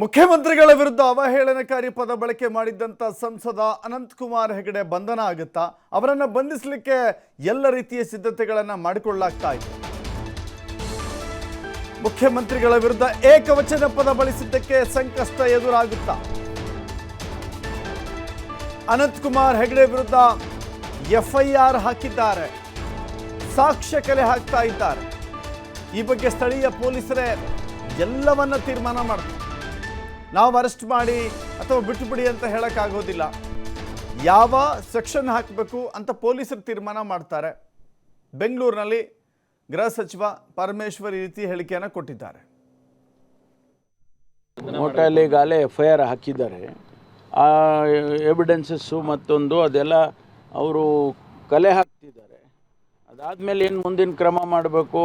ಮುಖ್ಯಮಂತ್ರಿಗಳ ವಿರುದ್ಧ ಅವಹೇಳನಕಾರಿ ಪದ ಬಳಕೆ ಮಾಡಿದ್ದಂತ ಸಂಸದ ಅನಂತಕುಮಾರ್ ಹೆಗಡೆ ಬಂಧನ ಆಗುತ್ತಾ? ಅವರನ್ನು ಬಂಧಿಸಲಿಕ್ಕೆ ಎಲ್ಲ ರೀತಿಯ ಸಿದ್ಧತೆಗಳನ್ನು ಮಾಡಿಕೊಳ್ಳಲಾಗ್ತಾ ಇದೆ. ಮುಖ್ಯಮಂತ್ರಿಗಳ ವಿರುದ್ಧ ಏಕವಚನ ಪದ ಬಳಸಿದ್ದಕ್ಕೆ ಸಂಕಷ್ಟ ಎದುರಾಗುತ್ತಾ? ಅನಂತಕುಮಾರ್ ಹೆಗಡೆ ವಿರುದ್ಧ ಎಫ್ಐಆರ್ ಹಾಕಿದ್ದಾರೆ, ಸಾಕ್ಷ್ಯ ಕಲೆ ಹಾಕ್ತಾ ಇದ್ದಾರೆ. ಈ ಬಗ್ಗೆ ಸ್ಥಳೀಯ ಪೊಲೀಸರೇ ಎಲ್ಲವನ್ನ ತೀರ್ಮಾನ ಮಾಡ್ತಾರೆ. ನಾವು ಅರೆಸ್ಟ್ ಮಾಡಿ ಅಥವಾ ಬಿಟ್ಟುಬಿಡಿ ಅಂತ ಹೇಳೋಕ್ಕಾಗೋದಿಲ್ಲ. ಯಾವ ಸೆಕ್ಷನ್ ಹಾಕಬೇಕು ಅಂತ ಪೊಲೀಸರು ತೀರ್ಮಾನ ಮಾಡ್ತಾರೆ. ಬೆಂಗಳೂರಿನಲ್ಲಿ ಗೃಹ ಸಚಿವ ಪರಮೇಶ್ವರ್ ಈ ರೀತಿ ಹೇಳಿಕೆಯನ್ನು ಕೊಟ್ಟಿದ್ದಾರೆ. ಹೋಟೆಲ್ ಈಗಾಗಲೇ FIR ಹಾಕಿದ್ದಾರೆ. ಆ ಎವಿಡೆನ್ಸಸ್ಸು ಮತ್ತೊಂದು ಅದೆಲ್ಲ ಅವರು ಕಲೆ ಹಾಕ್ತಿದ್ದಾರೆ. ಅದಾದಮೇಲೆ ಏನು ಮುಂದಿನ ಕ್ರಮ ಮಾಡಬೇಕು,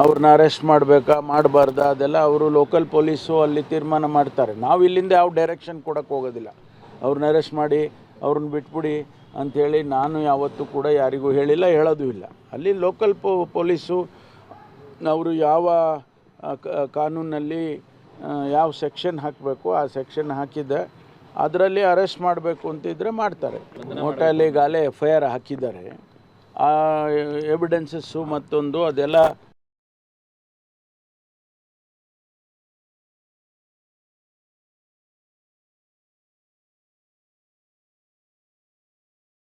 ಅವ್ರನ್ನ ಅರೆಸ್ಟ್ ಮಾಡಬೇಕಾ ಮಾಡಬಾರ್ದಾ ಅದೆಲ್ಲ ಅವರು ಲೋಕಲ್ ಪೊಲೀಸು ಅಲ್ಲಿ ತೀರ್ಮಾನ ಮಾಡ್ತಾರೆ. ನಾವು ಇಲ್ಲಿಂದ ಯಾವ ಡೈರೆಕ್ಷನ್ ಕೊಡೋಕ್ಕೆ ಹೋಗೋದಿಲ್ಲ. ಅವ್ರನ್ನ ಅರೆಸ್ಟ್ ಮಾಡಿ ಅವ್ರನ್ನ ಬಿಟ್ಬಿಡಿ ಅಂಥೇಳಿ ನಾನು ಯಾವತ್ತೂ ಕೂಡ ಯಾರಿಗೂ ಹೇಳಿಲ್ಲ, ಹೇಳೋದು ಇಲ್ಲ. ಅಲ್ಲಿ ಲೋಕಲ್ ಪೊಲೀಸು ಅವರು ಯಾವ ಕಾನೂನಲ್ಲಿ ಯಾವ ಸೆಕ್ಷನ್ ಹಾಕಬೇಕು ಆ ಸೆಕ್ಷನ್ ಹಾಕಿದ್ದೆ ಅದರಲ್ಲಿ ಅರೆಸ್ಟ್ ಮಾಡಬೇಕು ಅಂತಿದ್ರೆ ಮಾಡ್ತಾರೆ. ಹೋಟೆಲ್ ಈಗಾಗಲೇ FIR ಹಾಕಿದ್ದಾರೆ. ಆ ಎವಿಡೆನ್ಸಸ್ಸು ಮತ್ತೊಂದು ಅದೆಲ್ಲ